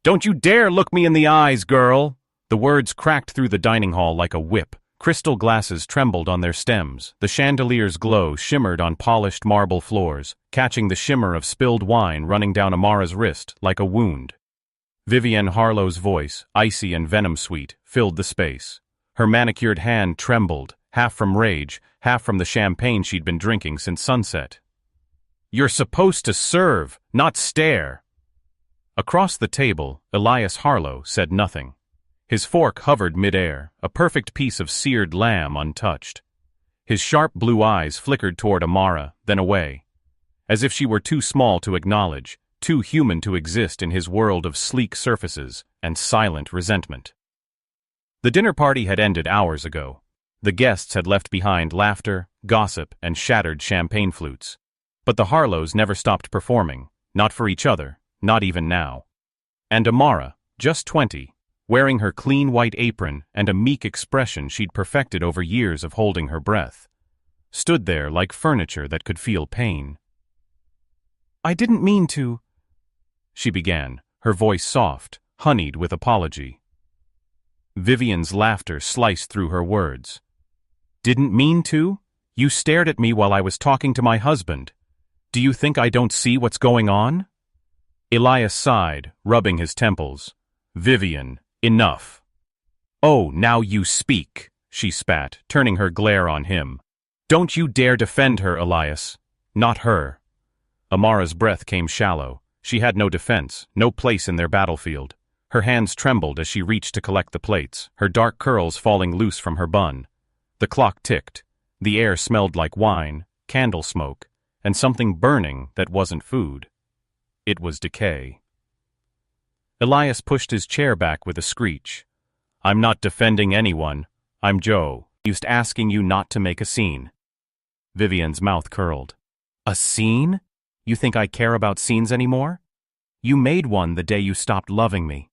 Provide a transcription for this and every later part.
Don't you dare look me in the eyes, girl! The words cracked through the dining hall like a whip. Crystal glasses trembled on their stems. The chandelier's glow shimmered on polished marble floors, catching the shimmer of spilled wine running down Amara's wrist like a wound. Vivienne Harlow's voice, icy and venom-sweet, filled the space. Her manicured hand trembled, half from rage, half from the champagne she'd been drinking since sunset. "You're supposed to serve, not stare." Across the table, Elias Harlow said nothing. His fork hovered mid-air, a perfect piece of seared lamb untouched. His sharp blue eyes flickered toward Amara, then away, as if she were too small to acknowledge, too human to exist in his world of sleek surfaces and silent resentment. The dinner party had ended hours ago. The guests had left behind laughter, gossip, and shattered champagne flutes. But the Harlows never stopped performing, not for each other, not even now. And Amara, just 20, wearing her clean white apron and a meek expression she'd perfected over years of holding her breath, stood there like furniture that could feel pain. "I didn't mean to," she began, her voice soft, honeyed with apology. Vivian's laughter sliced through her words. "Didn't mean to? You stared at me while I was talking to my husband. Do you think I don't see what's going on?" Elias sighed, rubbing his temples. "Vivian, enough." "Oh, now you speak," she spat, turning her glare on him. "Don't you dare defend her, Elias. Not her." Amara's breath came shallow. She had no defense, no place in their battlefield. Her hands trembled as she reached to collect the plates, her dark curls falling loose from her bun. The clock ticked. The air smelled like wine, candle smoke, and something burning that wasn't food. It was decay. Elias pushed his chair back with a screech. "I'm not defending anyone. I'm Joe. Just asking you not to make a scene." Vivian's mouth curled. "A scene? You think I care about scenes anymore? You made one the day you stopped loving me."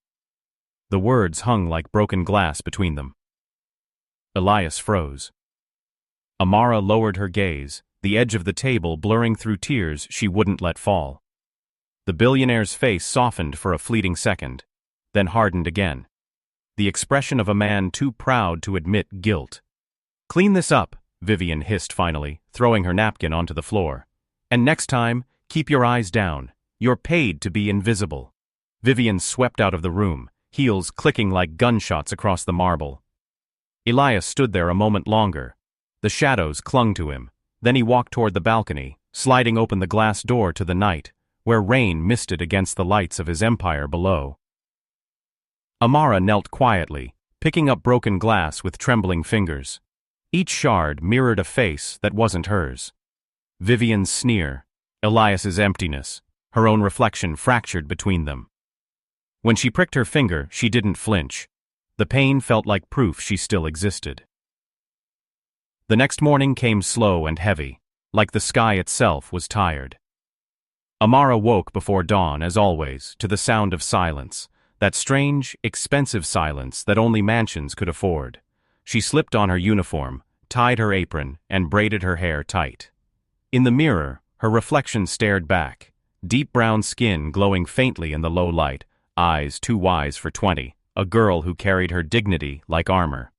The words hung like broken glass between them. Elias froze. Amara lowered her gaze, the edge of the table blurring through tears she wouldn't let fall. The billionaire's face softened for a fleeting second, then hardened again. The expression of a man too proud to admit guilt. "Clean this up," Vivian hissed finally, throwing her napkin onto the floor. "And next time, keep your eyes down. You're paid to be invisible." Vivian swept out of the room, heels clicking like gunshots across the marble. Elias stood there a moment longer. The shadows clung to him. Then he walked toward the balcony, sliding open the glass door to the night, where rain misted against the lights of his empire below. Amara knelt quietly, picking up broken glass with trembling fingers. Each shard mirrored a face that wasn't hers. Vivian's sneer, Elias's emptiness, her own reflection fractured between them. When she pricked her finger, she didn't flinch. The pain felt like proof she still existed. The next morning came slow and heavy, like the sky itself was tired. Amara woke before dawn, as always, to the sound of silence, that strange, expensive silence that only mansions could afford. She slipped on her uniform, tied her apron, and braided her hair tight. In the mirror, her reflection stared back, deep brown skin glowing faintly in the low light, eyes too wise for 20, a girl who carried her dignity like armor.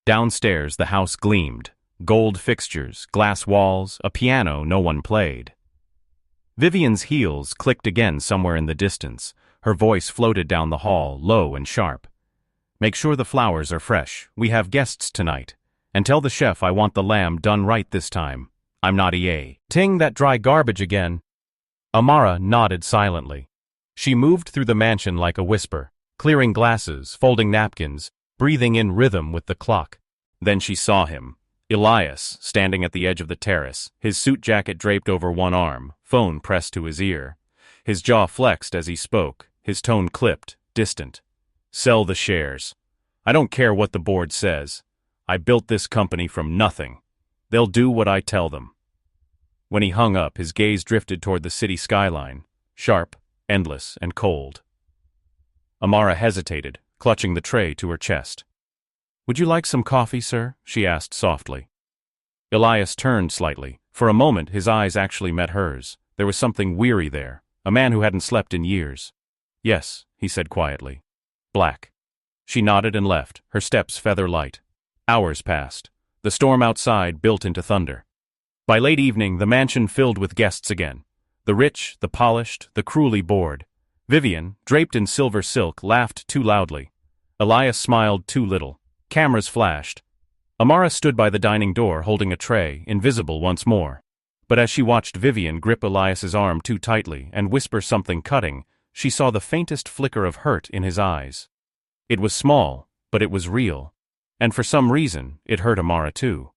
Downstairs the house gleamed, gold fixtures, glass walls, a piano no one played. Vivian's heels clicked again somewhere in the distance. Her voice floated down the hall, low and sharp. "Make sure the flowers are fresh. We have guests tonight. And tell the chef I want the lamb done right this time. I'm not EA. Ting that dry garbage again." Amara nodded silently. She moved through the mansion like a whisper, clearing glasses, folding napkins, breathing in rhythm with the clock. Then she saw him, Elias, standing at the edge of the terrace, his suit jacket draped over one arm, phone pressed to his ear. His jaw flexed as he spoke, his tone clipped, distant. "Sell the shares. I don't care what the board says. I built this company from nothing. They'll do what I tell them." When he hung up, his gaze drifted toward the city skyline, sharp, endless, and cold. Amara hesitated, clutching the tray to her chest. "Would you like some coffee, sir?" she asked softly. Elias turned slightly. For a moment, his eyes actually met hers. There was something weary there, a man who hadn't slept in years. Yes, he said quietly. Black. She nodded and left, her steps feather light. Hours passed. The storm outside built into thunder. By late evening, the mansion filled with guests again. The rich, the polished, the cruelly bored. Vivian, draped in silver silk, laughed too loudly. Elias smiled too little. Cameras flashed. Amara stood by the dining door holding a tray, invisible once more. But as she watched Vivian grip Elias's arm too tightly and whisper something cutting, she saw the faintest flicker of hurt in his eyes. It was small, but it was real. And for some reason, it hurt Amara too.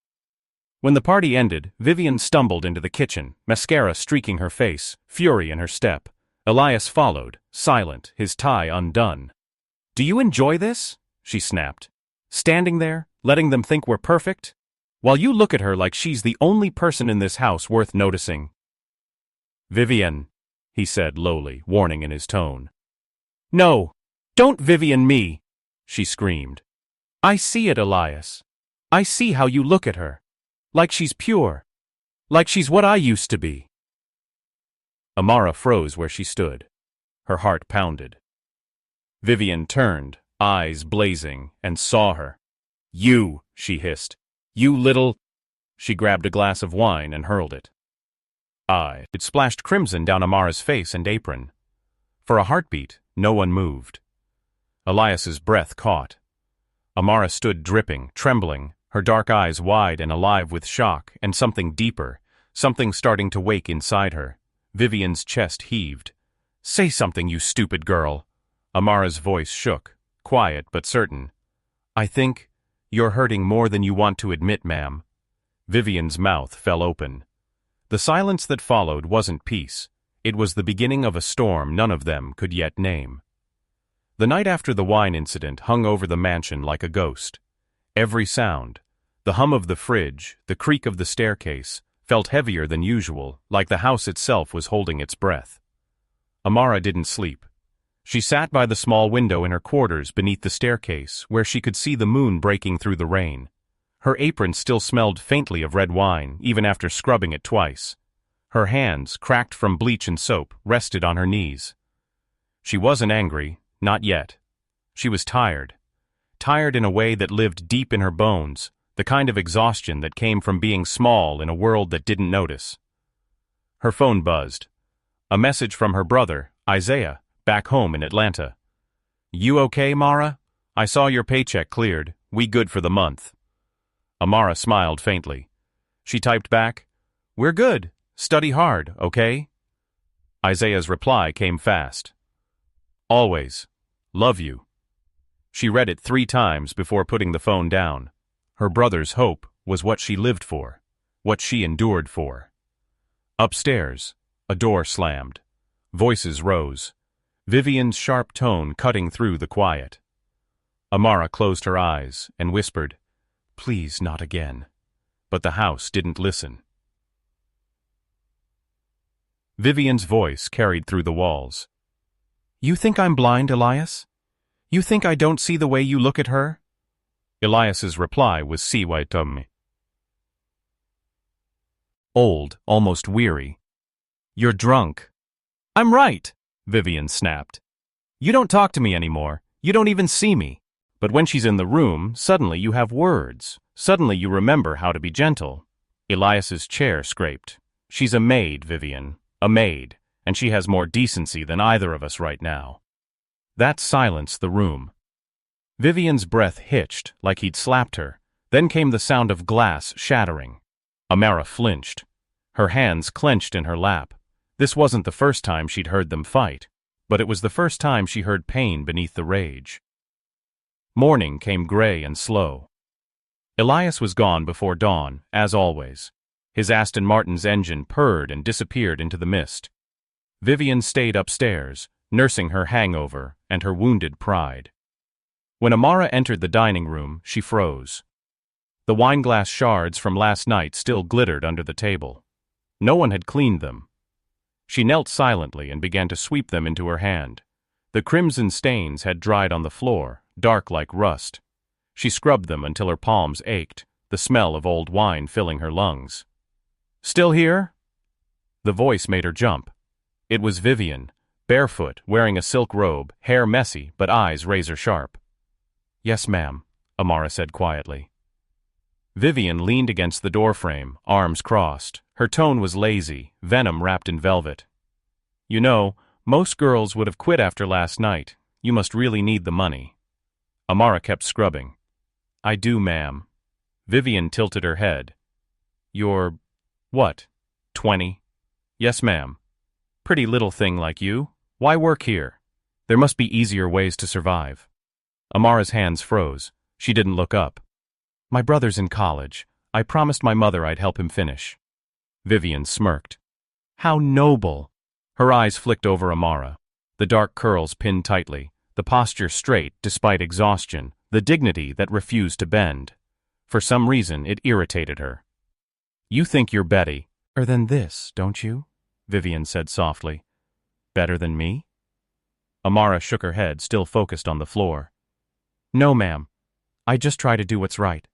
When the party ended, Vivian stumbled into the kitchen, mascara streaking her face, fury in her step. Elias followed, silent, his tie undone. "Do you enjoy this?" she snapped. "Standing there, letting them think we're perfect? While you look at her like she's the only person in this house worth noticing." "Vivian," he said lowly, warning in his tone. "No, don't Vivian me," she screamed. "I see it, Elias. I see how you look at her. Like she's pure. Like she's what I used to be." Amara froze where she stood. Her heart pounded. Vivian turned, eyes blazing, and saw her. "You," she hissed. "You little—" She grabbed a glass of wine and hurled it. It splashed crimson down Amara's face and apron. For a heartbeat, no one moved. Elias's breath caught. Amara stood dripping, trembling, her dark eyes wide and alive with shock and something deeper, something starting to wake inside her. Vivian's chest heaved. "Say something, you stupid girl." Amara's voice shook, quiet but certain. "I think you're hurting more than you want to admit, ma'am." Vivian's mouth fell open. The silence that followed wasn't peace. It was the beginning of a storm none of them could yet name. The night after the wine incident hung over the mansion like a ghost. Every sound, the hum of the fridge, the creak of the staircase, felt heavier than usual, like the house itself was holding its breath. Amara didn't sleep. She sat by the small window in her quarters beneath the staircase, where she could see the moon breaking through the rain. Her apron still smelled faintly of red wine, even after scrubbing it twice. Her hands, cracked from bleach and soap, rested on her knees. She wasn't angry, not yet. She was tired. Tired in a way that lived deep in her bones, the kind of exhaustion that came from being small in a world that didn't notice. Her phone buzzed. A message from her brother, Isaiah, back home in Atlanta. "You okay, Mara? I saw your paycheck cleared. We good for the month." Amara smiled faintly. She typed back, "We're good. Study hard, okay?" Isaiah's reply came fast. "Always. Love you." She read it 3 times before putting the phone down. Her brother's hope was what she lived for, what she endured for. Upstairs, a door slammed. Voices rose. Vivian's sharp tone cutting through the quiet. Amara closed her eyes and whispered, "Please, not again." But the house didn't listen. Vivian's voice carried through the walls. "You think I'm blind, Elias? You think I don't see the way you look at her?" Elias's reply was siwaitummi. Old, almost weary. "You're drunk." "I'm right," Vivian snapped. "You don't talk to me anymore. You don't even see me. But when she's in the room, suddenly you have words. Suddenly you remember how to be gentle." Elias's chair scraped. "She's a maid, Vivian. A maid. And she has more decency than either of us right now." That silenced the room. Vivian's breath hitched, like he'd slapped her. Then came the sound of glass shattering. Amara flinched. Her hands clenched in her lap. This wasn't the first time she'd heard them fight, but it was the first time she heard pain beneath the rage. Morning came gray and slow. Elias was gone before dawn, as always. His Aston Martin's engine purred and disappeared into the mist. Vivian stayed upstairs, nursing her hangover and her wounded pride. When Amara entered the dining room, she froze. The wineglass shards from last night still glittered under the table. No one had cleaned them. She knelt silently and began to sweep them into her hand. The crimson stains had dried on the floor, dark like rust. She scrubbed them until her palms ached, the smell of old wine filling her lungs. "Still here?" The voice made her jump. It was Vivian, barefoot, wearing a silk robe, hair messy but eyes razor-sharp. "Yes, ma'am," Amara said quietly. Vivian leaned against the doorframe, arms crossed. Her tone was lazy, venom wrapped in velvet. "You know, most girls would have quit after last night. You must really need the money." Amara kept scrubbing. "I do, ma'am." Vivian tilted her head. "You're, what, 20? "Yes, ma'am." "Pretty little thing like you. Why work here? There must be easier ways to survive." Amara's hands froze. She didn't look up. "My brother's in college. I promised my mother I'd help him finish." Vivian smirked. "How noble!" Her eyes flicked over Amara. The dark curls pinned tightly, the posture straight despite exhaustion, the dignity that refused to bend. For some reason, it irritated her. "You think you're better than this, don't you?" Vivian said softly. "Better than me?" Amara shook her head, still focused on the floor. "No, ma'am. I just try to do what's right."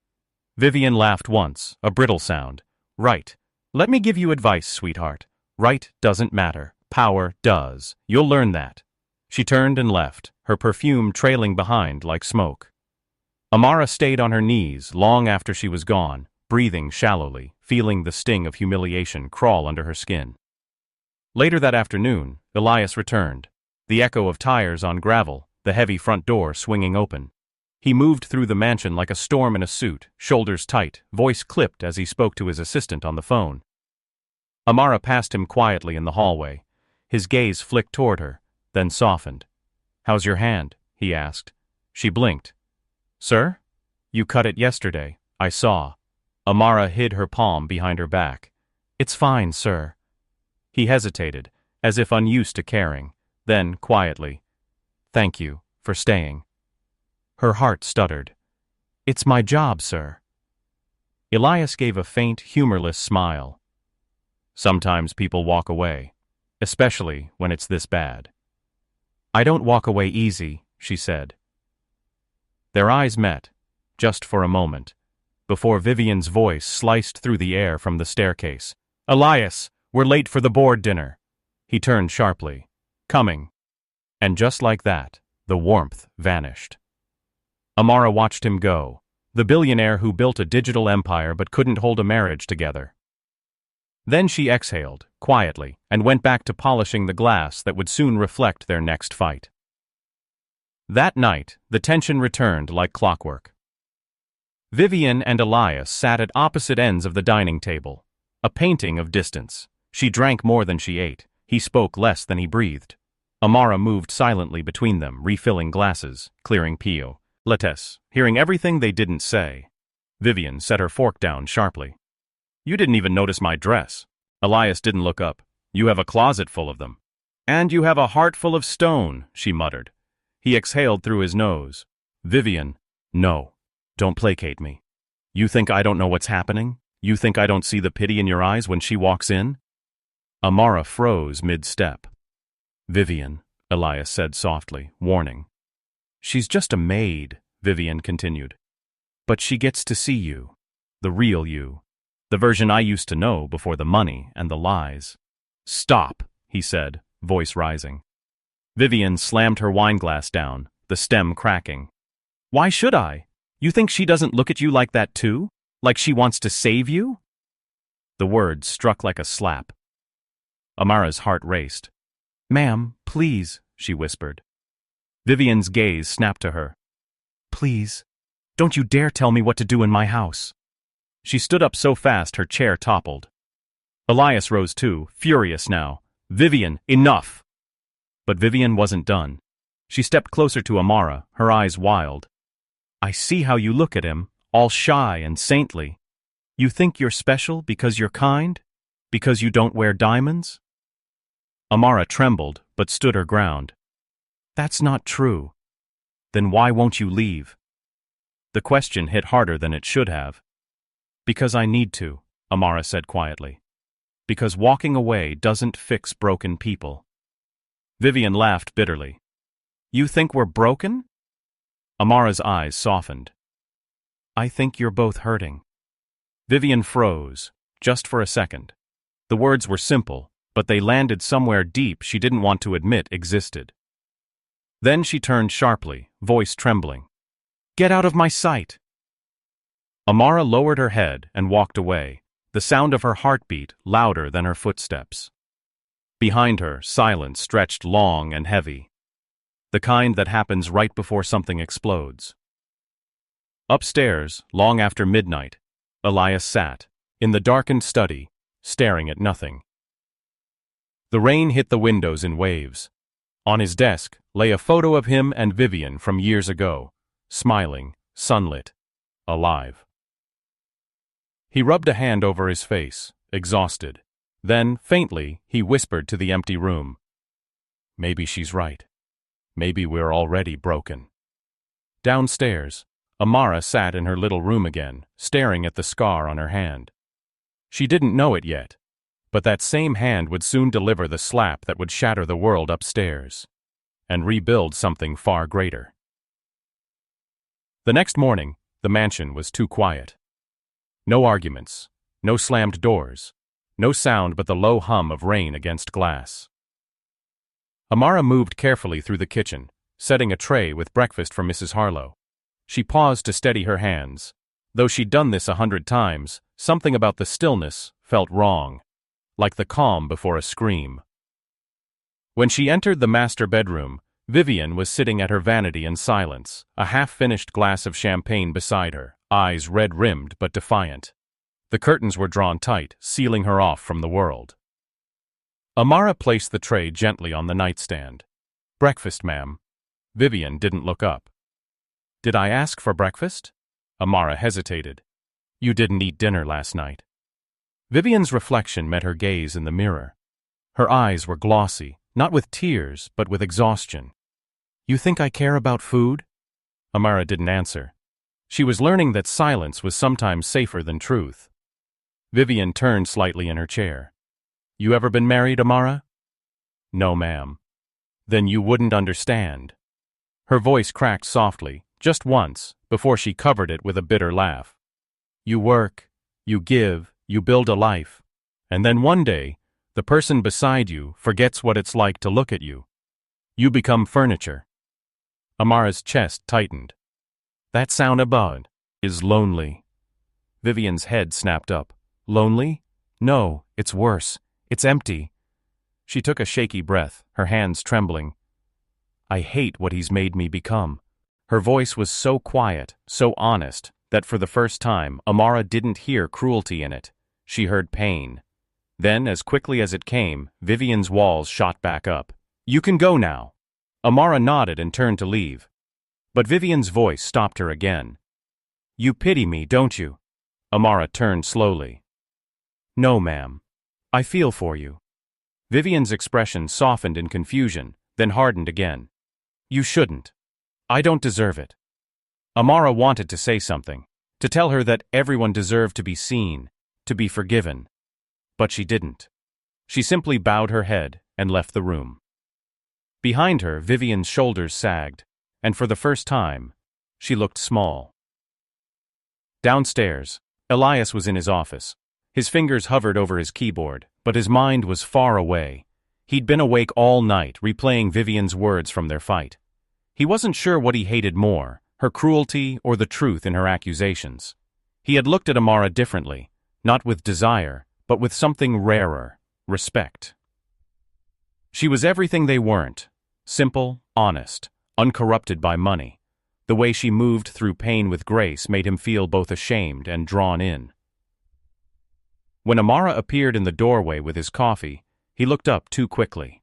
Vivian laughed once, a brittle sound. "Right. Let me give you advice, sweetheart. Right doesn't matter. Power does. You'll learn that." She turned and left, her perfume trailing behind like smoke. Amara stayed on her knees long after she was gone, breathing shallowly, feeling the sting of humiliation crawl under her skin. Later that afternoon, Elias returned, the echo of tires on gravel, the heavy front door swinging open. He moved through the mansion like a storm in a suit, shoulders tight, voice clipped as he spoke to his assistant on the phone. Amara passed him quietly in the hallway. His gaze flicked toward her, then softened. "How's your hand?" he asked. She blinked. "Sir? You cut it yesterday. I saw." Amara hid her palm behind her back. "It's fine, sir." He hesitated, as if unused to caring. Then, quietly, "Thank you for staying." Her heart stuttered. "It's my job, sir." Elias gave a faint, humorless smile. "Sometimes people walk away, especially when it's this bad." "I don't walk away easy," she said. Their eyes met, just for a moment, before Vivian's voice sliced through the air from the staircase. "Elias, we're late for the board dinner." He turned sharply. "Coming." And just like that, the warmth vanished. Amara watched him go, the billionaire who built a digital empire but couldn't hold a marriage together. Then she exhaled, quietly, and went back to polishing the glass that would soon reflect their next fight. That night, the tension returned like clockwork. Vivian and Elias sat at opposite ends of the dining table, a painting of distance. She drank more than she ate. He spoke less than he breathed. Amara moved silently between them, refilling glasses, clearing pio. Let's, hearing everything they didn't say. Vivian set her fork down sharply. "You didn't even notice my dress." Elias didn't look up. "You have a closet full of them." "And you have a heart full of stone," she muttered. He exhaled through his nose. "Vivian, no. Don't placate me. You think I don't know what's happening? You think I don't see the pity in your eyes when she walks in?" Amara froze mid-step. "Vivian," Elias said softly, warning. "She's just a maid," Vivian continued. "But she gets to see you. The real you. The version I used to know before the money and the lies." "Stop," he said, voice rising. Vivian slammed her wineglass down, the stem cracking. "Why should I? You think she doesn't look at you like that too? Like she wants to save you?" The words struck like a slap. Amara's heart raced. "Ma'am, please," she whispered. Vivian's gaze snapped to her. "Please, don't you dare tell me what to do in my house." She stood up so fast her chair toppled. Elias rose too, furious now. "Vivian, enough!" But Vivian wasn't done. She stepped closer to Amara, her eyes wild. "I see how you look at him, all shy and saintly. You think you're special because you're kind? Because you don't wear diamonds?" Amara trembled, but stood her ground. "That's not true." "Then why won't you leave?" The question hit harder than it should have. "Because I need to," Amara said quietly. "Because walking away doesn't fix broken people." Vivian laughed bitterly. "You think we're broken?" Amara's eyes softened. "I think you're both hurting." Vivian froze, just for a second. The words were simple, but they landed somewhere deep she didn't want to admit existed. Then she turned sharply, voice trembling. "Get out of my sight!" Amara lowered her head and walked away, the sound of her heartbeat louder than her footsteps. Behind her, silence stretched long and heavy, the kind that happens right before something explodes. Upstairs, long after midnight, Elias sat, in the darkened study, staring at nothing. The rain hit the windows in waves. On his desk lay a photo of him and Vivian from years ago, smiling, sunlit, alive. He rubbed a hand over his face, exhausted. Then, faintly, he whispered to the empty room. "Maybe she's right. Maybe we're already broken." Downstairs, Amara sat in her little room again, staring at the scar on her hand. She didn't know it yet, but that same hand would soon deliver the slap that would shatter the world upstairs, and rebuild something far greater. The next morning, the mansion was too quiet. No arguments, no slammed doors, no sound but the low hum of rain against glass. Amara moved carefully through the kitchen, setting a tray with breakfast for Mrs. Harlow. She paused to steady her hands. Though she'd done this 100 times, something about the stillness felt wrong, like the calm before a scream. When she entered the master bedroom, Vivian was sitting at her vanity in silence, a half-finished glass of champagne beside her, eyes red-rimmed but defiant. The curtains were drawn tight, sealing her off from the world. Amara placed the tray gently on the nightstand. "Breakfast, ma'am." Vivian didn't look up. "Did I ask for breakfast?" Amara hesitated. "You didn't eat dinner last night." Vivian's reflection met her gaze in the mirror. Her eyes were glossy, not with tears, but with exhaustion. "You think I care about food?" Amara didn't answer. She was learning that silence was sometimes safer than truth. Vivian turned slightly in her chair. "You ever been married, Amara?" "No, ma'am." "Then you wouldn't understand." Her voice cracked softly, just once, before she covered it with a bitter laugh. "You work, you give, you build a life, and then one day, the person beside you forgets what it's like to look at you. You become furniture." Amara's chest tightened. "That sound about is lonely." Vivian's head snapped up. "Lonely? No, it's worse. It's empty." She took a shaky breath, her hands trembling. "I hate what he's made me become." Her voice was so quiet, so honest, that for the first time, Amara didn't hear cruelty in it. She heard pain. Then, as quickly as it came, Vivian's walls shot back up. "You can go now." Amara nodded and turned to leave. But Vivian's voice stopped her again. "You pity me, don't you?" Amara turned slowly. "No, ma'am. I feel for you." Vivian's expression softened in confusion, then hardened again. "You shouldn't. I don't deserve it." Amara wanted to say something, to tell her that everyone deserved to be seen, to be forgiven. But she didn't. She simply bowed her head and left the room. Behind her, Vivian's shoulders sagged, and for the first time, she looked small. Downstairs, Elias was in his office. His fingers hovered over his keyboard, but his mind was far away. He'd been awake all night, replaying Vivian's words from their fight. He wasn't sure what he hated more, her cruelty or the truth in her accusations. He had looked at Amara differently, not with desire, but with something rarer, respect. She was everything they weren't, simple, honest, uncorrupted by money. The way she moved through pain with grace made him feel both ashamed and drawn in. When Amara appeared in the doorway with his coffee, he looked up too quickly.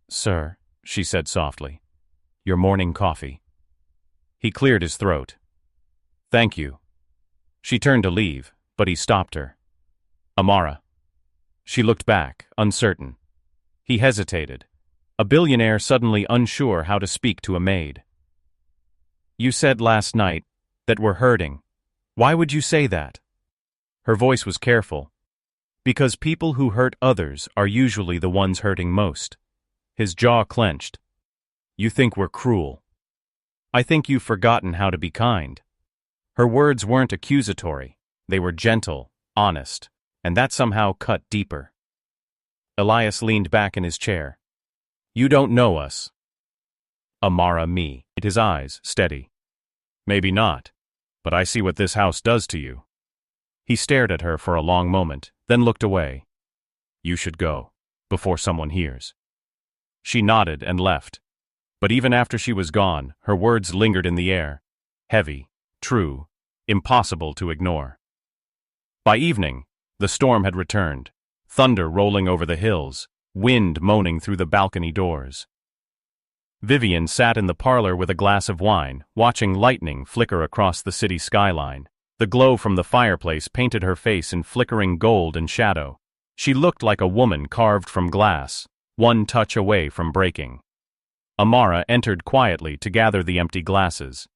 "Sir," she said softly, "your morning coffee." He cleared his throat. "Thank you." She turned to leave, but he stopped her. "Amara." She looked back, uncertain. He hesitated, a billionaire suddenly unsure how to speak to a maid. "You said last night that we're hurting. Why would you say that?" Her voice was careful. "Because people who hurt others are usually the ones hurting most." His jaw clenched. "You think we're cruel. I think you've forgotten how to be kind." Her words weren't accusatory. They were gentle, honest, and that somehow cut deeper. Elias leaned back in his chair. You don't know us. Amara, me. His eyes, steady. Maybe not, but I see what this house does to you. He stared at her for a long moment, then looked away. You should go, before someone hears. She nodded and left. But even after she was gone, her words lingered in the air. Heavy, true, impossible to ignore. By evening, the storm had returned, thunder rolling over the hills, wind moaning through the balcony doors. Vivian sat in the parlor with a glass of wine, watching lightning flicker across the city skyline. The glow from the fireplace painted her face in flickering gold and shadow. She looked like a woman carved from glass, one touch away from breaking. Amara entered quietly to gather the empty glasses.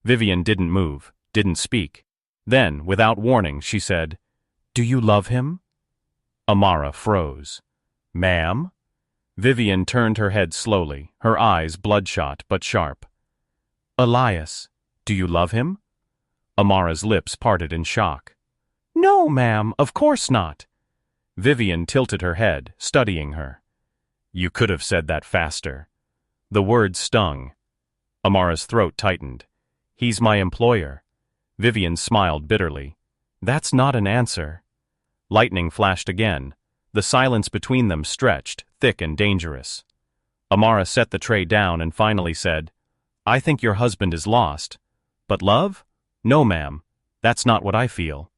Vivian didn't move, didn't speak. Then, without warning, she said, "Do you love him?" Amara froze. "Ma'am?" Vivian turned her head slowly, her eyes bloodshot but sharp. "Elias, do you love him?" Amara's lips parted in shock. "No, ma'am, of course not." Vivian tilted her head, studying her. "You could have said that faster." The words stung. Amara's throat tightened. "He's my employer." Vivian smiled bitterly. "That's not an answer." Lightning flashed again. The silence between them stretched, thick and dangerous. Amara set the tray down and finally said, "I think your husband is lost. But love? No, ma'am. That's not what I feel."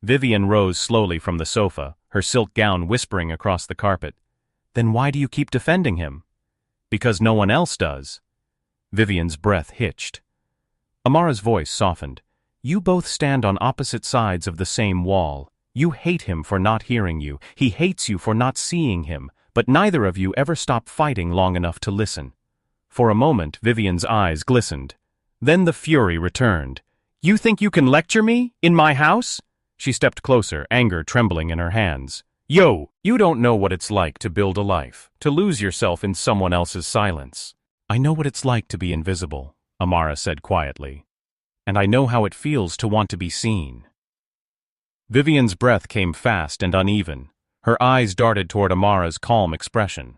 Vivian rose slowly from the sofa, her silk gown whispering across the carpet. "Then why do you keep defending him?" "Because no one else does." Vivian's breath hitched. Amara's voice softened. "You both stand on opposite sides of the same wall. You hate him for not hearing you. He hates you for not seeing him. But neither of you ever stop fighting long enough to listen." For a moment, Vivian's eyes glistened. Then the fury returned. "You think you can lecture me? In my house?" She stepped closer, anger trembling in her hands. "Yo, you don't know what it's like to build a life, to lose yourself in someone else's silence." "I know what it's like to be invisible," Amara said quietly. "And I know how it feels to want to be seen." Vivian's breath came fast and uneven. Her eyes darted toward Amara's calm expression,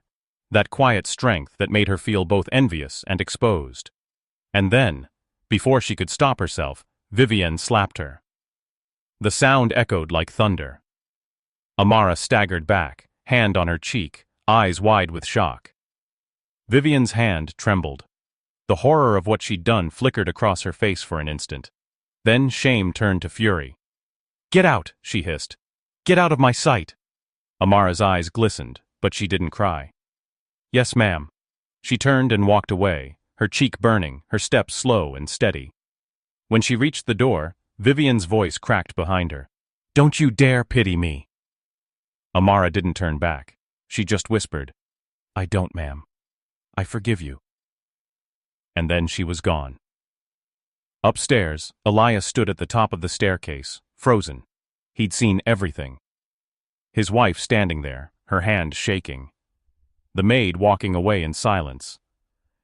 that quiet strength that made her feel both envious and exposed. And then, before she could stop herself, Vivian slapped her. The sound echoed like thunder. Amara staggered back, hand on her cheek, eyes wide with shock. Vivian's hand trembled. The horror of what she'd done flickered across her face for an instant. Then shame turned to fury. "Get out," she hissed. "Get out of my sight." Amara's eyes glistened, but she didn't cry. "Yes, ma'am." She turned and walked away, her cheek burning, her step slow and steady. When she reached the door, Vivian's voice cracked behind her. "Don't you dare pity me." Amara didn't turn back. She just whispered, "I don't, ma'am. I forgive you." And then she was gone. Upstairs, Elias stood at the top of the staircase, frozen. He'd seen everything. His wife standing there, her hand shaking. The maid walking away in silence.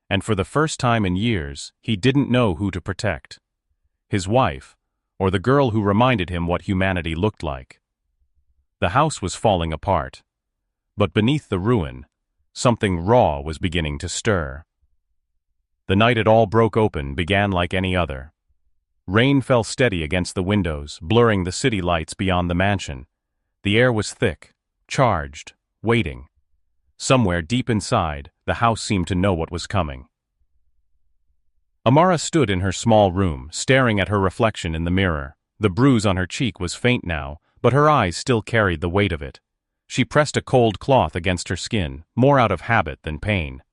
And for the first time in years, he didn't know who to protect. His wife, or the girl who reminded him what humanity looked like. The house was falling apart. But beneath the ruin, something raw was beginning to stir. The night it all broke open began like any other. Rain fell steady against the windows, blurring the city lights beyond the mansion. The air was thick, charged, waiting. Somewhere deep inside, the house seemed to know what was coming. Amara stood in her small room, staring at her reflection in the mirror. The bruise on her cheek was faint now, but her eyes still carried the weight of it. She pressed a cold cloth against her skin, more out of habit than pain.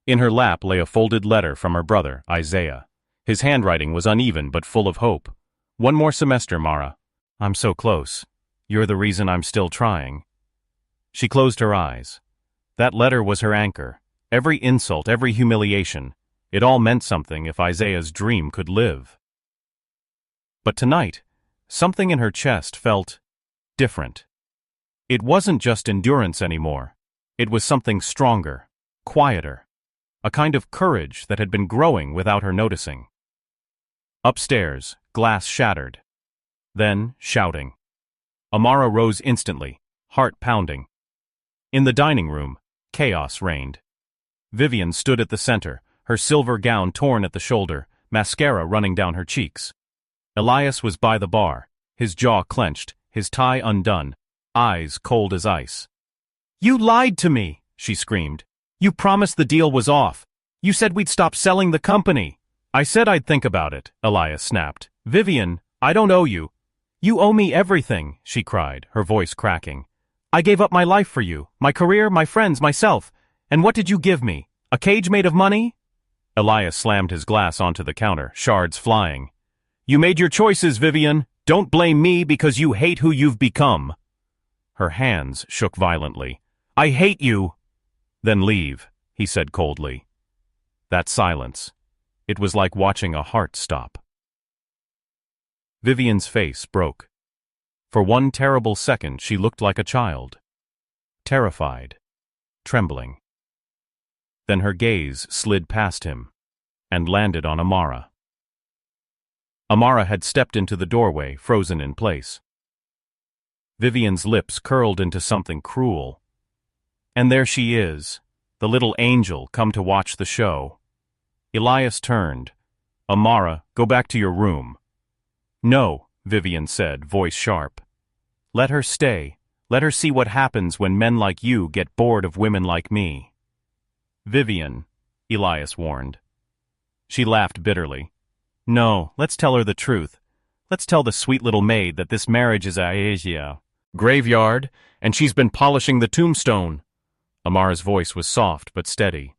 In her lap lay a folded letter from her brother, Isaiah. His handwriting was uneven but full of hope. "One more semester, Mara. I'm so close. You're the reason I'm still trying." She closed her eyes. That letter was her anchor. Every insult, every humiliation. It all meant something if Isaiah's dream could live. But tonight, something in her chest felt different. It wasn't just endurance anymore. It was something stronger, quieter. A kind of courage that had been growing without her noticing. Upstairs, glass shattered. Then, shouting. Amara rose instantly, heart pounding. In the dining room, chaos reigned. Vivian stood at the center, her silver gown torn at the shoulder, mascara running down her cheeks. Elias was by the bar, his jaw clenched, his tie undone, eyes cold as ice. "You lied to me," she screamed. "You promised the deal was off. You said we'd stop selling the company." "I said I'd think about it," Elias snapped. "Vivian, I don't owe you." "You owe me everything," she cried, her voice cracking. "I gave up my life for you, my career, my friends, myself. And what did you give me? A cage made of money?" Elias slammed his glass onto the counter, shards flying. "You made your choices, Vivian. Don't blame me because you hate who you've become." Her hands shook violently. "I hate you." "Then leave," he said coldly. That silence. It was like watching a heart stop. Vivian's face broke. For one terrible second she looked like a child. Terrified. Trembling. Then her gaze slid past him and landed on Amara. Amara had stepped into the doorway, frozen in place. Vivian's lips curled into something cruel. "And there she is, the little angel come to watch the show." Elias turned. "Amara, go back to your room." "No," Vivian said, voice sharp. "Let her stay. Let her see what happens when men like you get bored of women like me." "Vivian," Elias warned. She laughed bitterly. "No, let's tell her the truth. Let's tell the sweet little maid that this marriage is a graveyard, and she's been polishing the tombstone." Amara's voice was soft but steady.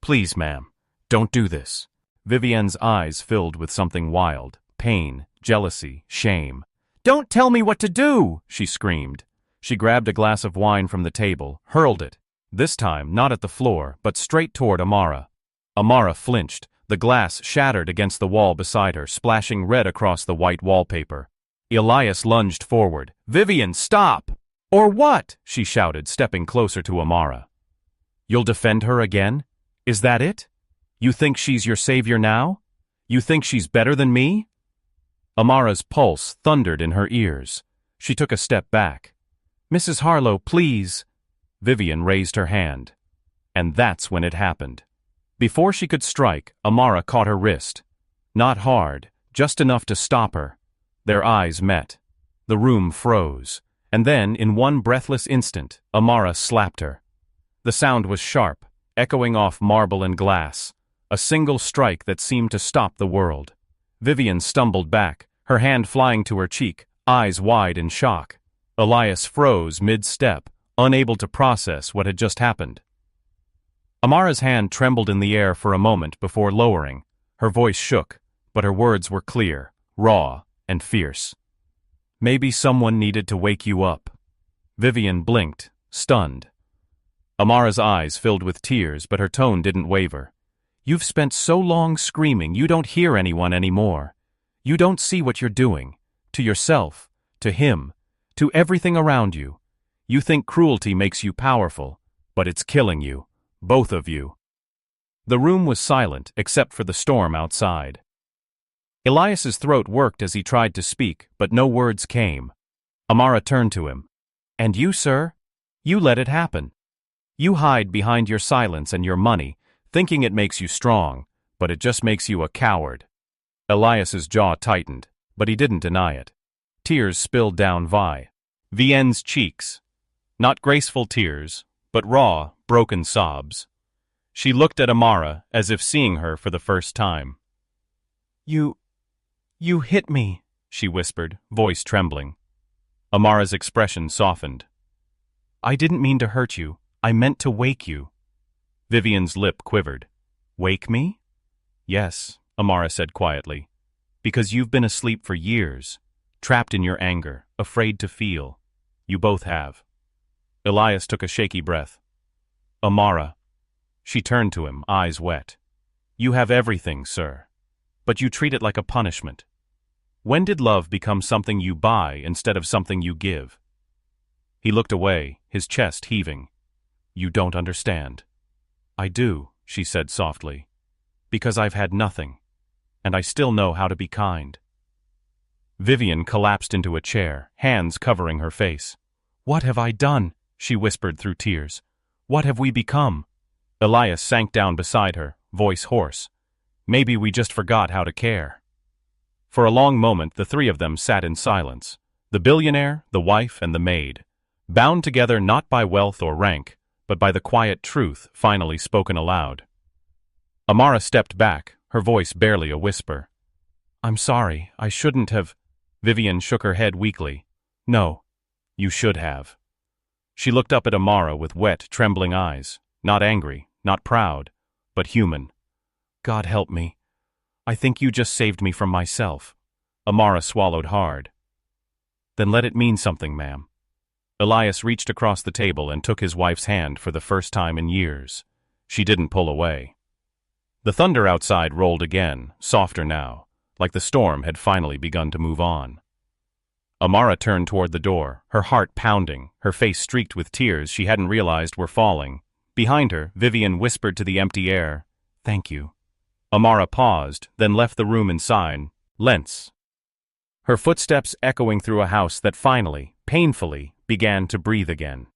"Please, ma'am, don't do this." Vivian's eyes filled with something wild, pain, jealousy, shame. "Don't tell me what to do!" she screamed. She grabbed a glass of wine from the table, hurled it, this time not at the floor, but straight toward Amara. Amara flinched. The glass shattered against the wall beside her, splashing red across the white wallpaper. Elias lunged forward. "Vivian, stop!" "Or what?" she shouted, stepping closer to Amara. "You'll defend her again? Is that it? You think she's your savior now? You think she's better than me?" Amara's pulse thundered in her ears. She took a step back. "Mrs. Harlow, please." Vivian raised her hand. And that's when it happened. Before she could strike, Amara caught her wrist. Not hard, just enough to stop her. Their eyes met. The room froze. And then, in one breathless instant, Amara slapped her. The sound was sharp, echoing off marble and glass. A single strike that seemed to stop the world. Vivian stumbled back, her hand flying to her cheek, eyes wide in shock. Elias froze mid-step, unable to process what had just happened. Amara's hand trembled in the air for a moment before lowering. Her voice shook, but her words were clear, raw, and fierce. "Maybe someone needed to wake you up." Vivian blinked, stunned. Amara's eyes filled with tears, but her tone didn't waver. "You've spent so long screaming you don't hear anyone anymore. You don't see what you're doing. To yourself, to him, to everything around you. You think cruelty makes you powerful, but it's killing you. Both of you." The room was silent except for the storm outside. Elias's throat worked as he tried to speak, but no words came. Amara turned to him. "And you, sir? You let it happen. You hide behind your silence and your money, thinking it makes you strong, but it just makes you a coward." Elias's jaw tightened, but he didn't deny it. Tears spilled down Vivian's cheeks. Not graceful tears, but raw, broken sobs. She looked at Amara as if seeing her for the first time. You hit me," she whispered, voice trembling. Amara's expression softened. "I didn't mean to hurt you. I meant to wake you." Vivian's lip quivered. "Wake me?" "Yes," Amara said quietly. "Because you've been asleep for years, trapped in your anger, afraid to feel. You both have." Elias took a shaky breath. "Amara." She turned to him, eyes wet. "You have everything, sir. But you treat it like a punishment. When did love become something you buy instead of something you give?" He looked away, his chest heaving. "You don't understand." "I do," she said softly. "Because I've had nothing. And I still know how to be kind." Vivian collapsed into a chair, hands covering her face. "What have I done?" she whispered through tears. What have we become? Elias sank down beside her, voice hoarse. Maybe we just forgot how to care. For a long moment the three of them sat in silence, the billionaire, the wife, and the maid, bound together not by wealth or rank, but by the quiet truth finally spoken aloud. Amara stepped back, her voice barely a whisper. I'm sorry, I shouldn't have. Vivian shook her head weakly. No, you should have. She looked up at Amara with wet, trembling eyes, not angry, not proud, but human. God help me. I think you just saved me from myself. Amara swallowed hard. Then let it mean something, ma'am. Elias reached across the table and took his wife's hand for the first time in years. She didn't pull away. The thunder outside rolled again, softer now, like the storm had finally begun to move on. Amara turned toward the door, her heart pounding, her face streaked with tears she hadn't realized were falling. Behind her, Vivian whispered to the empty air, Thank you. Amara paused, then left the room in silence. Her footsteps echoing through a house that finally, painfully, began to breathe again.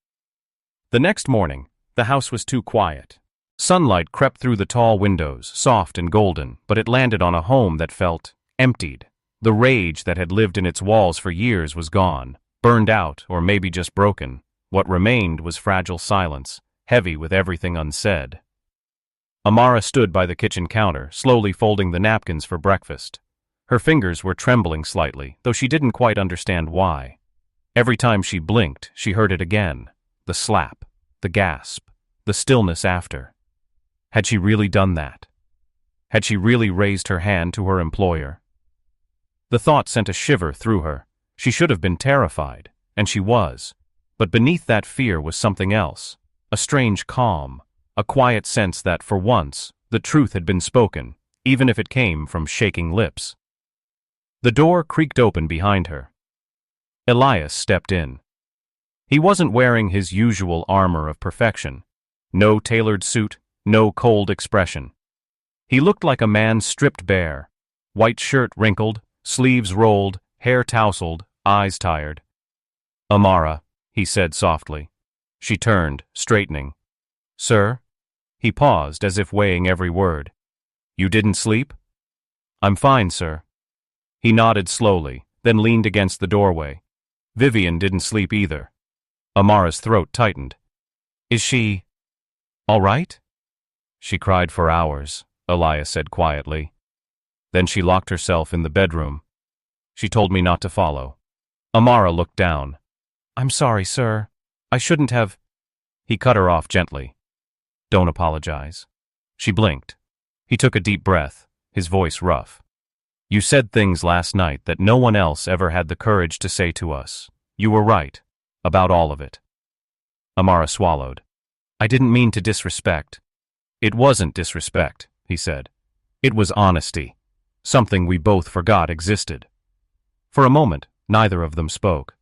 The next morning, the house was too quiet. Sunlight crept through the tall windows, soft and golden, but it landed on a home that felt emptied. The rage that had lived in its walls for years was gone, burned out, or maybe just broken. What remained was fragile silence, heavy with everything unsaid. Amara stood by the kitchen counter, slowly folding the napkins for breakfast. Her fingers were trembling slightly, though she didn't quite understand why. Every time she blinked, she heard it again. The slap, the gasp, the stillness after. Had she really done that? Had she really raised her hand to her employer? The thought sent a shiver through her. She should have been terrified, and she was. But beneath that fear was something else, a strange calm, a quiet sense that, for once, the truth had been spoken, even if it came from shaking lips. The door creaked open behind her. Elias stepped in. He wasn't wearing his usual armor of perfection. No tailored suit, no cold expression. He looked like a man stripped bare, white shirt wrinkled, sleeves rolled, hair tousled, eyes tired. Amara, he said softly. She turned, straightening. Sir? He paused as if weighing every word. You didn't sleep? I'm fine, sir. He nodded slowly, then leaned against the doorway. Vivian didn't sleep either. Amara's throat tightened. Is she all right? She cried for hours, Elias said quietly. Then she locked herself in the bedroom. She told me not to follow. Amara looked down. I'm sorry, sir. I shouldn't have. He cut her off gently. Don't apologize. She blinked. He took a deep breath, his voice rough. You said things last night that no one else ever had the courage to say to us. You were right, about all of it. Amara swallowed. I didn't mean to disrespect. It wasn't disrespect, he said. It was honesty, something we both forgot existed. For a moment, neither of them spoke.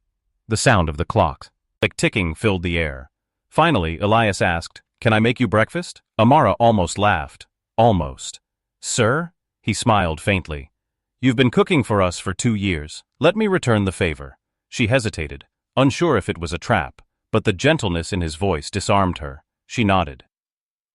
The sound of the clock, like ticking, filled the air. Finally, Elias asked, Can I make you breakfast? Amara almost laughed. Almost. Sir? He smiled faintly. You've been cooking for us for 2 years. Let me return the favor. She hesitated, unsure if it was a trap, but the gentleness in his voice disarmed her. She nodded.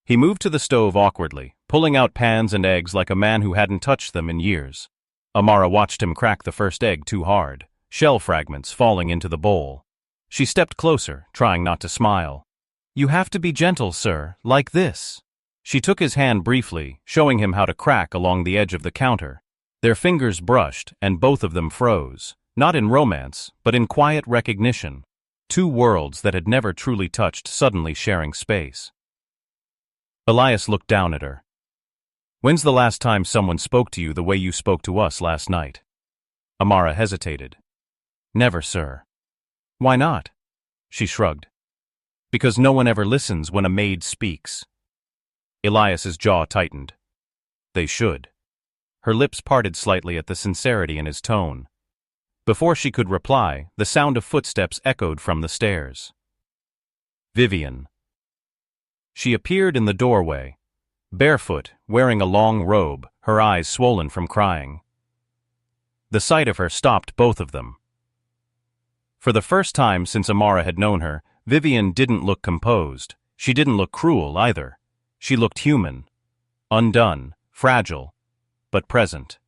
He moved to the stove awkwardly, pulling out pans and eggs like a man who hadn't touched them in years. Amara watched him crack the first egg too hard, shell fragments falling into the bowl. She stepped closer, trying not to smile. You have to be gentle, sir, like this. She took his hand briefly, showing him how to crack along the edge of the counter. Their fingers brushed, and both of them froze, not in romance, but in quiet recognition. Two worlds that had never truly touched suddenly sharing space. Elias looked down at her. When's the last time someone spoke to you the way you spoke to us last night? Amara hesitated. Never, sir. Why not? She shrugged. Because no one ever listens when a maid speaks. Elias's jaw tightened. They should. Her lips parted slightly at the sincerity in his tone. Before she could reply, the sound of footsteps echoed from the stairs. Vivian. She appeared in the doorway, barefoot, wearing a long robe, her eyes swollen from crying. The sight of her stopped both of them. For the first time since Amara had known her, Vivian didn't look composed. She didn't look cruel either. She looked human. Undone, fragile, but present.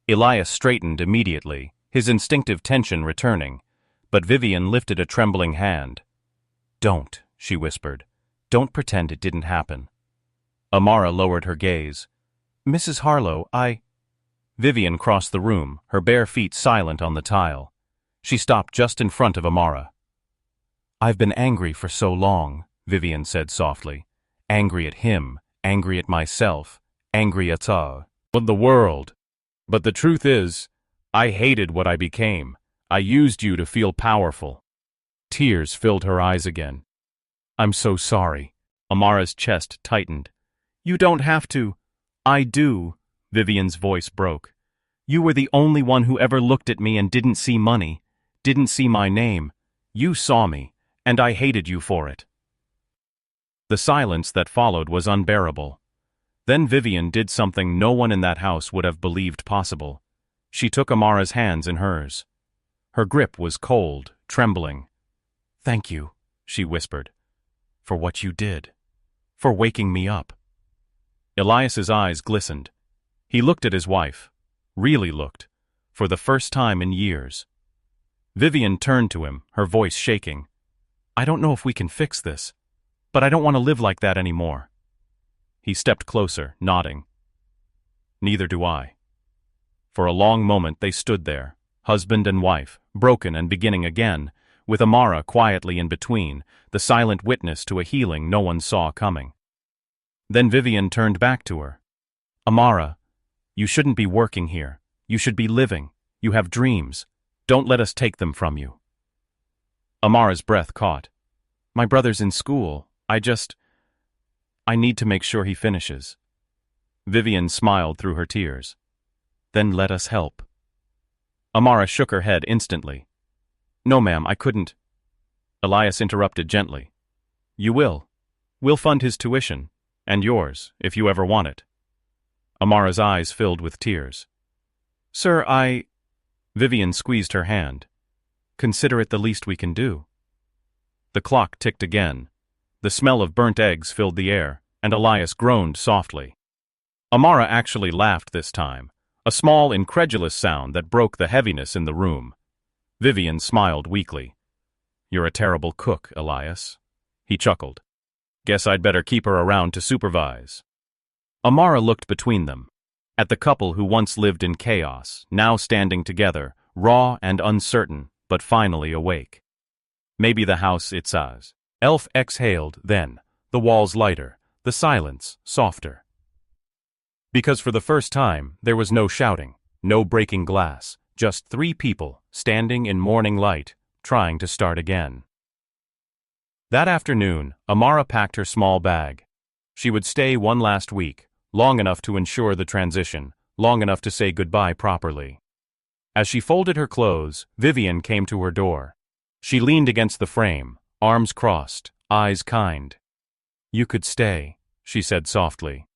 Elias straightened immediately, his instinctive tension returning, but Vivian lifted a trembling hand. "Don't," she whispered. "Don't pretend it didn't happen." Amara lowered her gaze. "Mrs. Harlow, Vivian crossed the room, her bare feet silent on the tile. She stopped just in front of Amara. "I've been angry for so long," Vivian said softly. "Angry at him, angry at myself, angry at the world. But the truth is, I hated what I became. I used you to feel powerful." Tears filled her eyes again. "I'm so sorry." Amara's chest tightened. "You don't have to." "I do," Vivian's voice broke. "You were the only one who ever looked at me and didn't see money, didn't see my name. You saw me, and I hated you for it." The silence that followed was unbearable. Then Vivian did something no one in that house would have believed possible. She took Amara's hands in hers. Her grip was cold, trembling. "Thank you," she whispered, "for what you did, for waking me up." Elias's eyes glistened. He looked at his wife, really looked, for the first time in years. Vivian turned to him, her voice shaking. "I don't know if we can fix this, but I don't want to live like that anymore." He stepped closer, nodding. "Neither do I." For a long moment they stood there, husband and wife, broken and beginning again, with Amara quietly in between, the silent witness to a healing no one saw coming. Then Vivian turned back to her. "Amara, you shouldn't be working here. You should be living. You have dreams. Don't let us take them from you." Amara's breath caught. "My brother's in school. I need to make sure he finishes." Vivian smiled through her tears. "Then let us help." Amara shook her head instantly. "No, ma'am, I couldn't." Elias interrupted gently. "You will. We'll fund his tuition, and yours, if you ever want it." Amara's eyes filled with tears. "Sir, Vivian squeezed her hand. "Consider it the least we can do." The clock ticked again. The smell of burnt eggs filled the air, and Elias groaned softly. Amara actually laughed this time, a small, incredulous sound that broke the heaviness in the room. Vivian smiled weakly. "You're a terrible cook, Elias." He chuckled. "Guess I'd better keep her around to supervise." Amara looked between them, at the couple who once lived in chaos, now standing together, raw and uncertain, but finally awake. "Maybe the house it's ours." Elf exhaled then, the walls lighter, the silence softer. Because for the first time, there was no shouting, no breaking glass, just three people, standing in morning light, trying to start again. That afternoon, Amara packed her small bag. She would stay one last week, long enough to ensure the transition, long enough to say goodbye properly. As she folded her clothes, Vivian came to her door. She leaned against the frame, arms crossed, eyes kind. "You could stay," she said softly.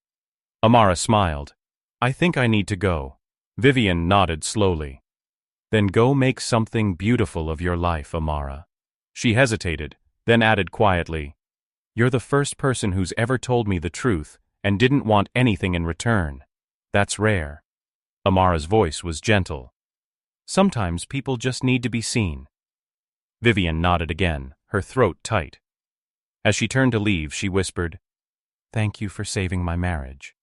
Amara smiled. "I think I need to go." Vivian nodded slowly. "Then go make something beautiful of your life, Amara." She hesitated, then added quietly, "You're the first person who's ever told me the truth and didn't want anything in return. That's rare." Amara's voice was gentle. "Sometimes people just need to be seen." Vivian nodded again, her throat tight. As she turned to leave, she whispered, "Thank you for saving my marriage."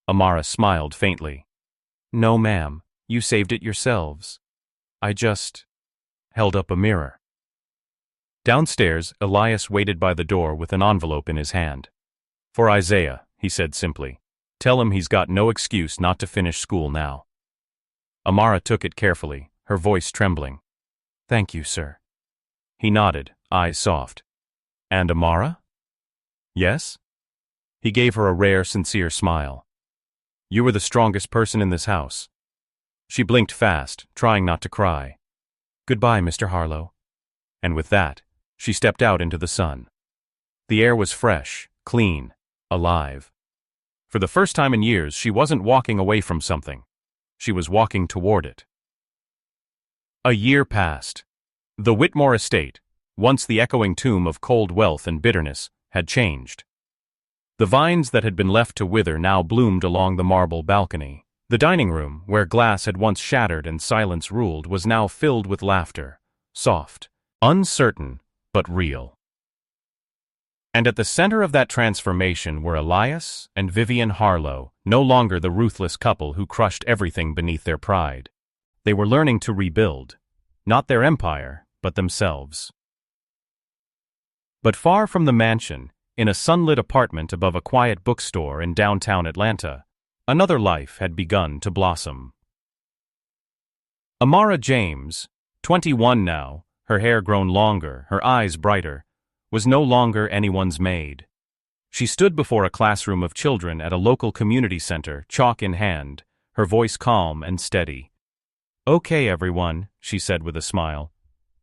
Amara smiled faintly. "No, ma'am, you saved it yourselves. I just held up a mirror." Downstairs, Elias waited by the door with an envelope in his hand. "For Isaiah," he said simply. "Tell him he's got no excuse not to finish school now." Amara took it carefully, her voice trembling. "Thank you, sir." He nodded, eyes soft. "And Amara?" "Yes?" He gave her a rare, sincere smile. "You were the strongest person in this house." She blinked fast, trying not to cry. "Goodbye, Mr. Harlow." And with that, she stepped out into the sun. The air was fresh, clean, alive. For the first time in years, she wasn't walking away from something. She was walking toward it. A year passed. The Whitmore estate, once the echoing tomb of cold wealth and bitterness, had changed. The vines that had been left to wither now bloomed along the marble balcony. The dining room, where glass had once shattered and silence ruled, was now filled with laughter, soft, uncertain, but real. And at the center of that transformation were Elias and Vivian Harlow, no longer the ruthless couple who crushed everything beneath their pride. They were learning to rebuild, not their empire, but themselves. But far from the mansion, in a sunlit apartment above a quiet bookstore in downtown Atlanta, another life had begun to blossom. Amara James, 21 now, her hair grown longer, her eyes brighter, was no longer anyone's maid. She stood before a classroom of children at a local community center, chalk in hand, her voice calm and steady. "Okay, everyone," she said with a smile.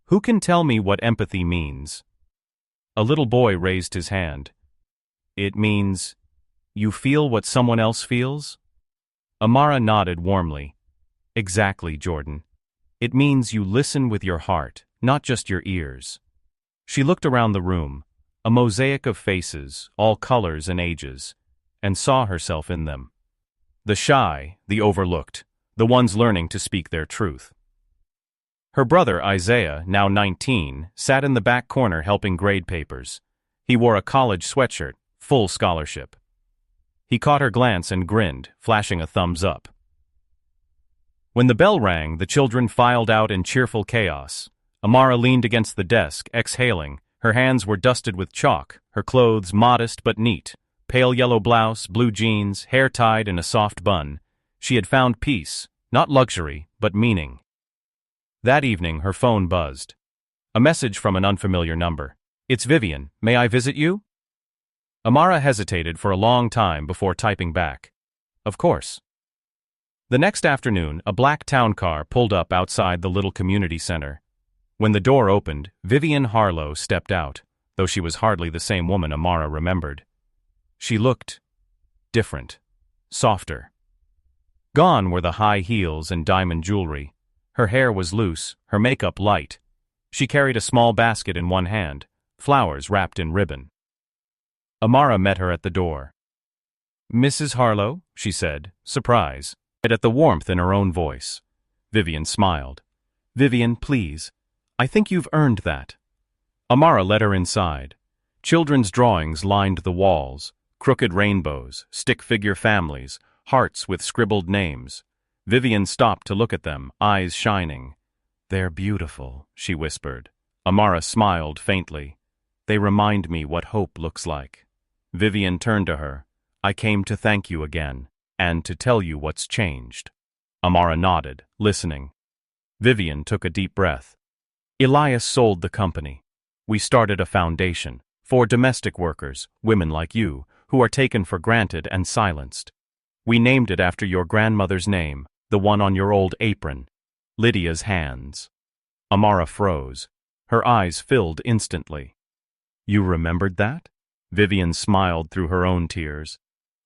"Who can tell me what empathy means?" A little boy raised his hand. "It means, you feel what someone else feels?" Amara nodded warmly. "Exactly, Jordan. It means you listen with your heart, not just your ears." She looked around the room, a mosaic of faces, all colors and ages, and saw herself in them. The shy, the overlooked, the ones learning to speak their truth. Her brother, Isaiah, now 19, sat in the back corner helping grade papers. He wore a college sweatshirt, full scholarship. He caught her glance and grinned, flashing a thumbs up. When the bell rang, the children filed out in cheerful chaos. Amara leaned against the desk, exhaling. Her hands were dusted with chalk, her clothes modest but neat. Pale yellow blouse, blue jeans, hair tied in a soft bun. She had found peace, not luxury, but meaning. That evening, her phone buzzed. A message from an unfamiliar number. "It's Vivian. May I visit you?" Amara hesitated for a long time before typing back. "Of course." The next afternoon, a black town car pulled up outside the little community center. When the door opened, Vivian Harlow stepped out, though she was hardly the same woman Amara remembered. She looked different, softer. Gone were the high heels and diamond jewelry. Her hair was loose, her makeup light. She carried a small basket in one hand, flowers wrapped in ribbon. Amara met her at the door. "Mrs. Harlow," she said, surprise, yet at the warmth in her own voice. Vivian smiled. "Vivian, please. I think you've earned that." Amara led her inside. Children's drawings lined the walls, crooked rainbows, stick-figure families, hearts with scribbled names. Vivian stopped to look at them, eyes shining. "They're beautiful," she whispered. Amara smiled faintly. "They remind me what hope looks like." Vivian turned to her. "I came to thank you again, and to tell you what's changed." Amara nodded, listening. Vivian took a deep breath. "Elias sold the company. We started a foundation for domestic workers, women like you, who are taken for granted and silenced. We named it after your grandmother's name, the one on your old apron, Lydia's Hands." Amara froze. Her eyes filled instantly. "You remembered that?" Vivian smiled through her own tears.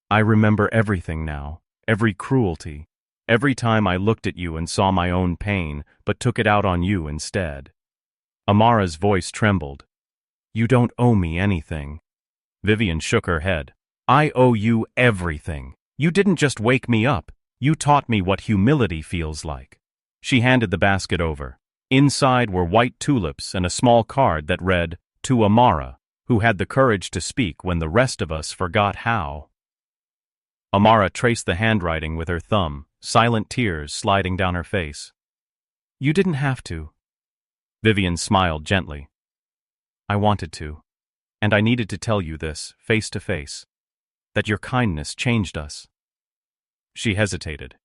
"I remember everything now, every cruelty, every time I looked at you and saw my own pain, but took it out on you instead." Amara's voice trembled. "You don't owe me anything." Vivian shook her head. "I owe you everything. You didn't just wake me up. You taught me what humility feels like." She handed the basket over. Inside were white tulips and a small card that read, "To Amara, who had the courage to speak when the rest of us forgot how." Amara traced the handwriting with her thumb, silent tears sliding down her face. "You didn't have to." Vivian smiled gently. "I wanted to, and I needed to tell you this, face to face, that your kindness changed us." She hesitated.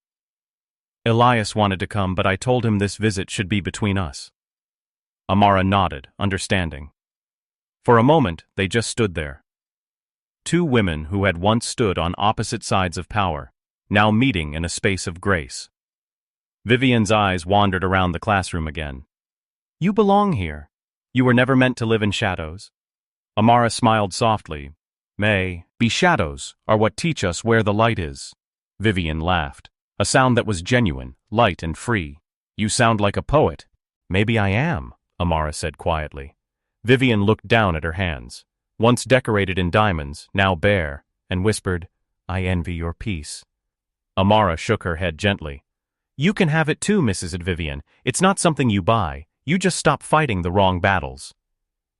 "Elias wanted to come, but I told him this visit should be between us." Amara nodded, understanding. For a moment, they just stood there. Two women who had once stood on opposite sides of power, now meeting in a space of grace. Vivian's eyes wandered around the classroom again. "You belong here. You were never meant to live in shadows." Amara smiled softly. "Maybe shadows are what teach us where the light is." Vivian laughed, a sound that was genuine, light and free. "You sound like a poet." "Maybe I am," Amara said quietly. Vivian looked down at her hands, once decorated in diamonds, now bare, and whispered, "I envy your peace." Amara shook her head gently. "You can have it too, Mrs. Vivian. It's not something you buy. You just stop fighting the wrong battles."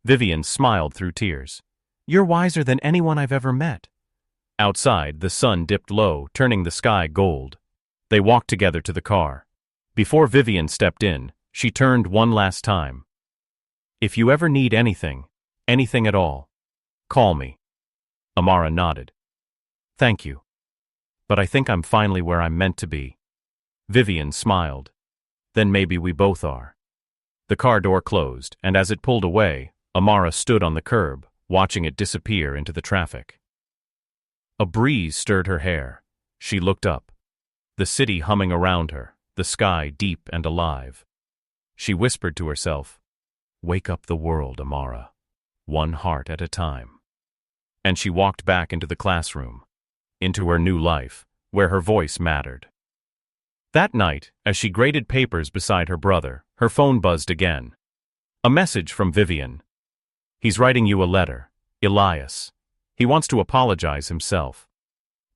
Vivian smiled through tears. "You're wiser than anyone I've ever met." Outside, the sun dipped low, turning the sky gold. They walked together to the car. Before Vivian stepped in, she turned one last time. "If you ever need anything at all, call me." Amara nodded. "Thank you. But I think I'm finally where I'm meant to be." Vivian smiled. "Then maybe we both are." The car door closed, and as it pulled away, Amara stood on the curb, watching it disappear into the traffic. A breeze stirred her hair. She looked up. The city humming around her, the sky deep and alive. She whispered to herself, "Wake up the world, Amara, one heart at a time." And she walked back into the classroom, into her new life, where her voice mattered. That night, as she graded papers beside her brother, her phone buzzed again. A message from Vivian. "He's writing you a letter, Elias. He wants to apologize himself."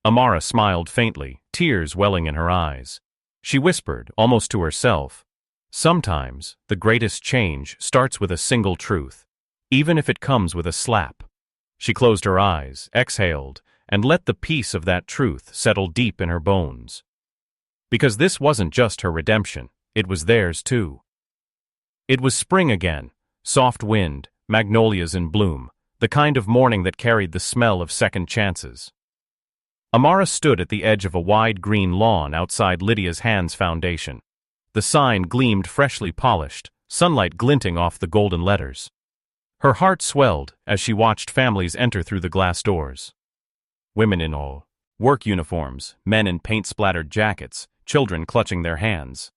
Amara smiled faintly, tears welling in her eyes. She whispered, almost to herself, "Sometimes, the greatest change starts with a single truth, even if it comes with a slap." She closed her eyes, exhaled, and let the peace of that truth settle deep in her bones. Because this wasn't just her redemption, it was theirs too. It was spring again, soft wind, magnolias in bloom, the kind of morning that carried the smell of second chances. Amara stood at the edge of a wide green lawn outside Lydia's Hands Foundation. The sign gleamed freshly polished, sunlight glinting off the golden letters. Her heart swelled as she watched families enter through the glass doors. Women in all work uniforms, men in paint-splattered jackets, children clutching their hands.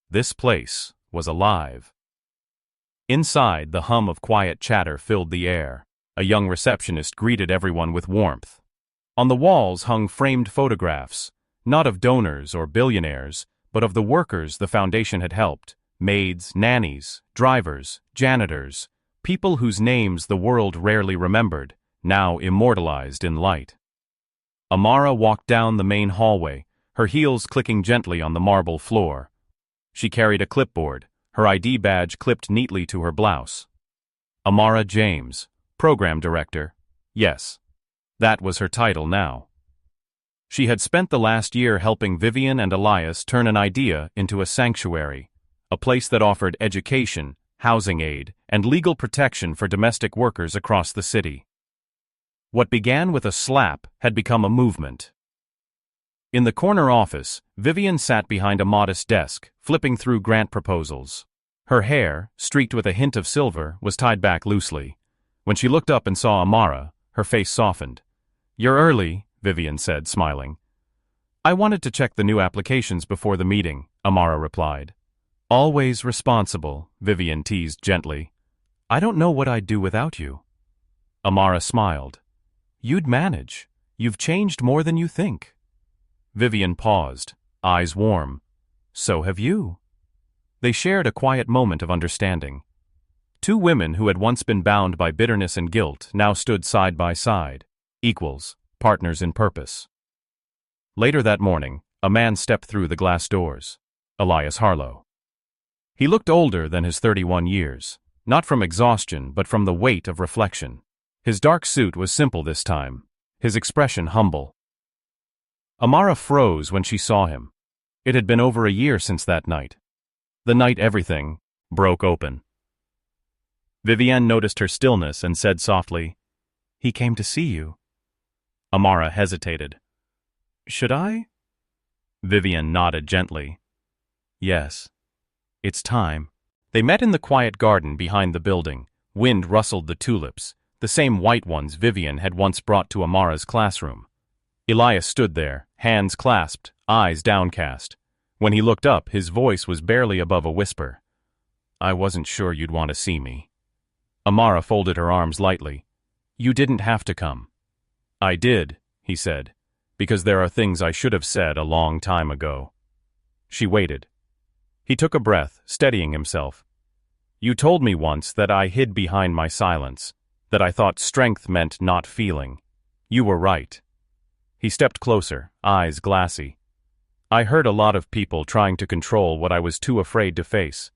This place was alive. Inside, the hum of quiet chatter filled the air. A young receptionist greeted everyone with warmth. On the walls hung framed photographs, not of donors or billionaires, but of the workers the foundation had helped, maids, nannies, drivers, janitors, people whose names the world rarely remembered, now immortalized in light. Amara walked down the main hallway, her heels clicking gently on the marble floor. She carried a clipboard, her ID badge clipped neatly to her blouse. Amara James, Program Director. Yes, that was her title now. She had spent the last year helping Vivian and Elias turn an idea into a sanctuary, a place that offered education, housing aid, and legal protection for domestic workers across the city. What began with a slap had become a movement. In the corner office, Vivian sat behind a modest desk, flipping through grant proposals. Her hair, streaked with a hint of silver, was tied back loosely. When she looked up and saw Amara, her face softened. "You're early," Vivian said, smiling. "I wanted to check the new applications before the meeting," Amara replied. "Always responsible," Vivian teased gently. "I don't know what I'd do without you." Amara smiled. "You'd manage. You've changed more than you think." Vivian paused, eyes warm. "So have you." They shared a quiet moment of understanding. Two women who had once been bound by bitterness and guilt now stood side by side, equals, partners in purpose. Later that morning, a man stepped through the glass doors. Elias Harlow. He looked older than his 31 years, not from exhaustion but from the weight of reflection. His dark suit was simple this time, his expression humble. Amara froze when she saw him. It had been over a year since that night. The night everything broke open. Vivian noticed her stillness and said softly, "He came to see you." Amara hesitated. "Should I?" Vivian nodded gently. "Yes. It's time." They met in the quiet garden behind the building. Wind rustled the tulips, the same white ones Vivian had once brought to Amara's classroom. Elias stood there, hands clasped, eyes downcast. When he looked up, his voice was barely above a whisper. "I wasn't sure you'd want to see me." Amara folded her arms lightly. "You didn't have to come." "I did," he said, "because there are things I should have said a long time ago." She waited. He took a breath, steadying himself. You told me once that I hid behind my silence, that I thought strength meant not feeling. You were right. He stepped closer, eyes glassy. I heard a lot of people trying to control what I was too afraid to face.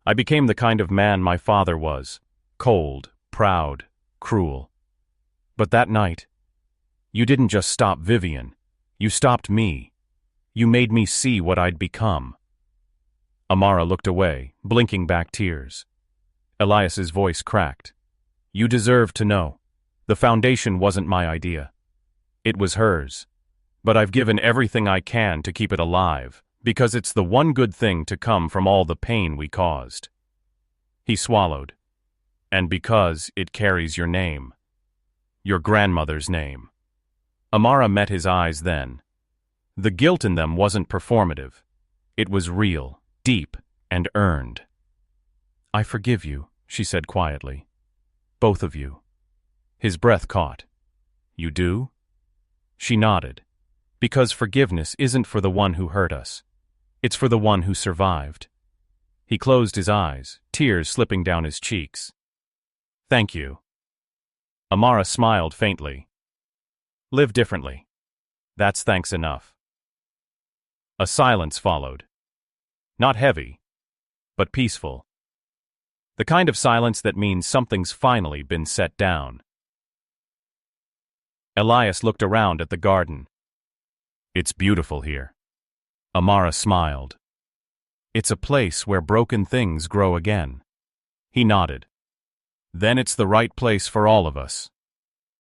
I became the kind of man my father was, cold, proud, cruel. But that night, you didn't just stop Vivian. You stopped me. You made me see what I'd become. Amara looked away, blinking back tears. Elias's voice cracked. You deserve to know. The foundation wasn't my idea. It was hers. But I've given everything I can to keep it alive, because it's the one good thing to come from all the pain we caused. He swallowed. And because it carries your name. Your grandmother's name. Amara met his eyes then. The guilt in them wasn't performative. It was real, deep, and earned. I forgive you, she said quietly. Both of you. His breath caught. You do? She nodded. Because forgiveness isn't for the one who hurt us. It's for the one who survived. He closed his eyes, tears slipping down his cheeks. Thank you. Amara smiled faintly. Live differently. That's thanks enough. A silence followed. Not heavy, but peaceful. The kind of silence that means something's finally been set down. Elias looked around at the garden. It's beautiful here. Amara smiled. It's a place where broken things grow again. He nodded. Then it's the right place for all of us.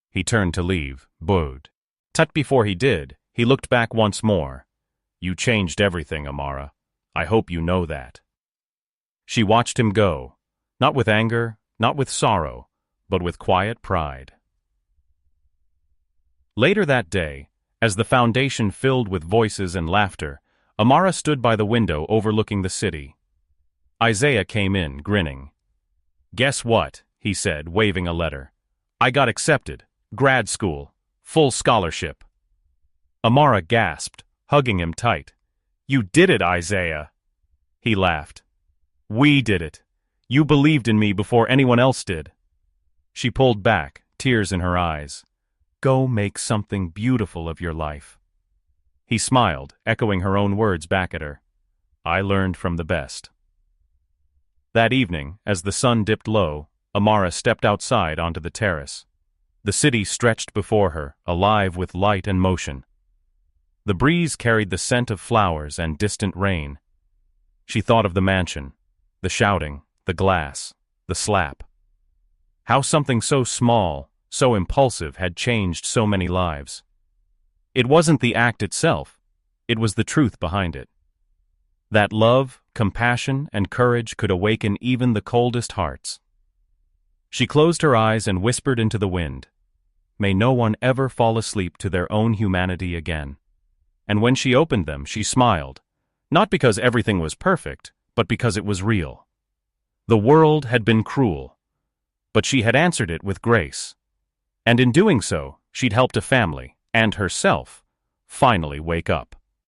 He turned to leave, bowed. Tut before he did, he looked back once more. You changed everything, Amara. I hope you know that. She watched him go, not with anger, not with sorrow, but with quiet pride. Later that day, as the foundation filled with voices and laughter, Amara stood by the window overlooking the city. Isaiah came in, grinning. Guess what? He said, waving a letter. I got accepted. Grad school. Full scholarship. Amara gasped, hugging him tight. You did it, Isaiah. He laughed. We did it. You believed in me before anyone else did. She pulled back, tears in her eyes. Go make something beautiful of your life. He smiled, echoing her own words back at her. I learned from the best. That evening, as the sun dipped low, Amara stepped outside onto the terrace. The city stretched before her, alive with light and motion. The breeze carried the scent of flowers and distant rain. She thought of the mansion, the shouting, the glass, the slap. How something so small, so impulsive had changed so many lives. It wasn't the act itself, it was the truth behind it. That love, compassion, and courage could awaken even the coldest hearts. She closed her eyes and whispered into the wind, May no one ever fall asleep to their own humanity again. And when she opened them, she smiled, not because everything was perfect, but because it was real. The world had been cruel, but she had answered it with grace. And in doing so, she'd helped a family, and herself, finally wake up.